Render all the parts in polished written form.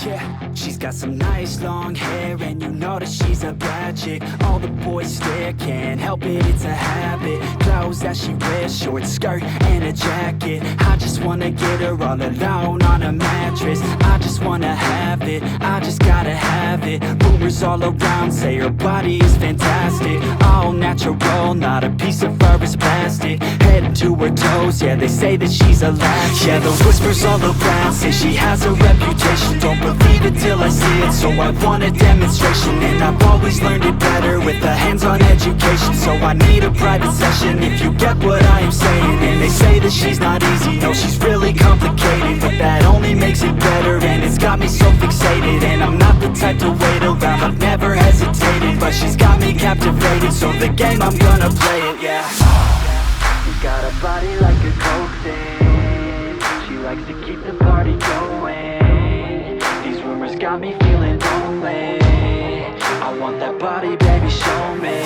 Yeah, she's got some nice long hair, and you know that she's a bad chick. All the boys stare, can't help it, it's a habit. Clothes that she wears, short skirt and a jacket. I just wanna get her all alone on a mattress. I just wanna have it, I just gotta have it. Rumors all around say her body is fantastic. All natural, not a piece of fur is plastic. Head to her toes, yeah, they say that she's a latch. Yeah, the whispers all around say she has a reputation. Don't believe it till I see it, so I want a demonstration. And I've always learned it better with a hands-on education. So I need a private session if you get what I am saying. And they say that she's not easy, no, she's really complicated. But that only makes it better, and it's got me so fixated. And I'm not the type to wait around, I've never hesitated. But she's got me captivated, so the game, I'm gonna play it, yeah. You got a body like a coke thing. She likes to keep the party going. These rumors got me feeling lonely. I want that body, baby, show me.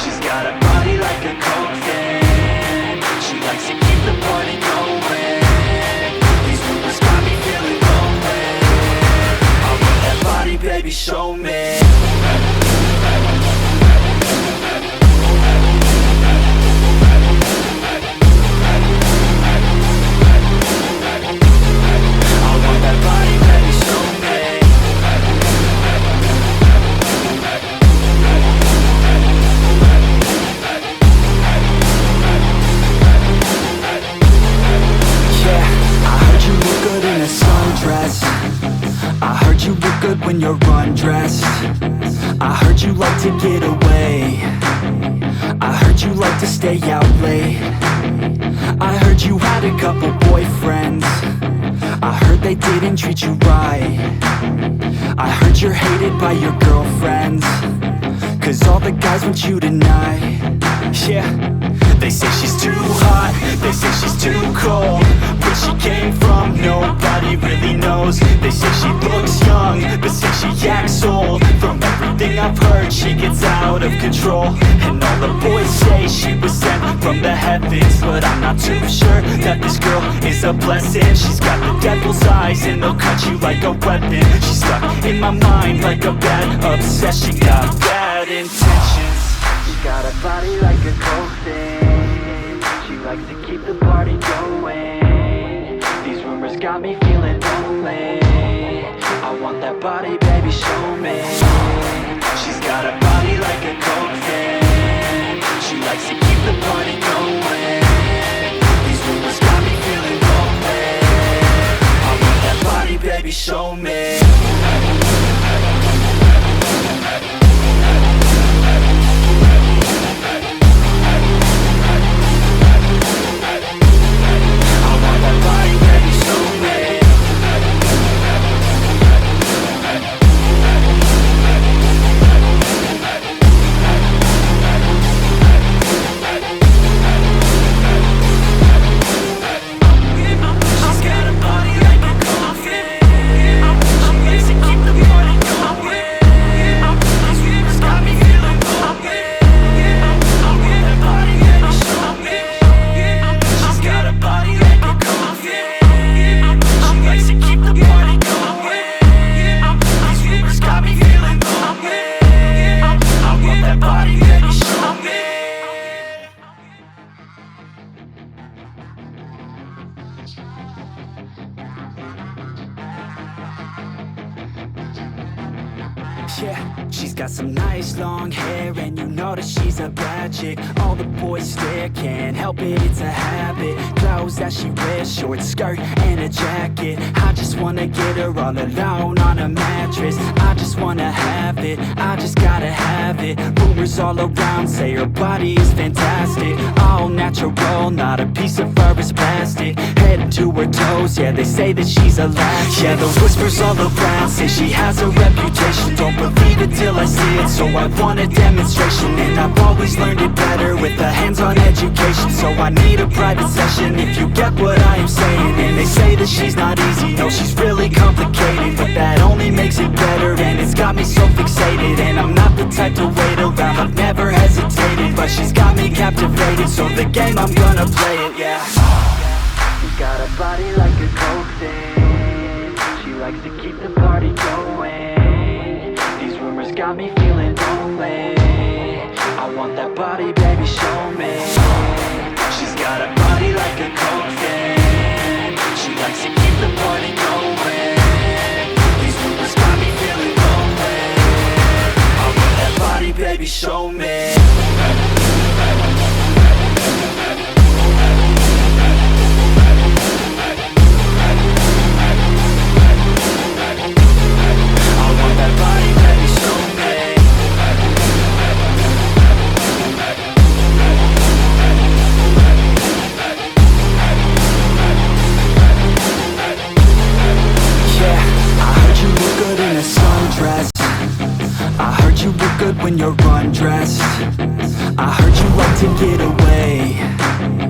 She's got a body like a coke thing. She likes to keep the party going. These rumors got me feeling lonely. I want that body, baby, show me. I heard you look good when you're undressed. I heard you like to get away. I heard you like to stay out late. I heard you had a couple boyfriends. I heard they didn't treat you right. I heard you're hated by your girlfriends, 'cause all the guys want you tonight. Yeah, they say she's too hot, they say she's too cold. Where she came from, nobody really knows. They say she looks young, but say she acts old. From everything I've heard, she gets out of control. And all the boys say she was sent from the heavens, but I'm not too sure that this girl is a blessing. She's got the devil's eyes, and they'll cut you like a weapon. She's stuck in my mind like a bad obsession. Got bad intentions. She's got a body like a coke thing. She likes to keep the party going. These rumors got me feeling lonely. I want that body, baby, show me. She's got a body like a coke thing. She likes to keep the party going. These rumors got me feeling lonely. I want that body, baby, show me. Yeah, she's got some nice long hair, and you know that she's a bad chick. All the boys stare, can't help it, it's a habit. Clothes that she wears, short skirt and a jacket. I just wanna get her all alone on a mattress. I just wanna have it, I just gotta have it. Rumors all around say her body is fantastic. All natural, not a piece of fur is plastic. Head to her toes, yeah, they say that she's a latch. Yeah, the whispers all around say she has a reputation. Don't believe it till I see it, so I want a demonstration. And I've always learned it better with a hands-on education. So I need a private session if you get what I am saying. And they say that she's not easy, no, she's really complicated. But that only makes it better, and it's got me so fixated. And I'm not the type to wait around, I've never hesitated. But she's got me captivated, so the game, I'm gonna play it, yeah. You got a body like a coke thing. She likes to keep baby, show me. I want that body, baby, show me. Yeah, I heard you look good in a sundress. I heard you look good when you're undressed. I heard you like to get away.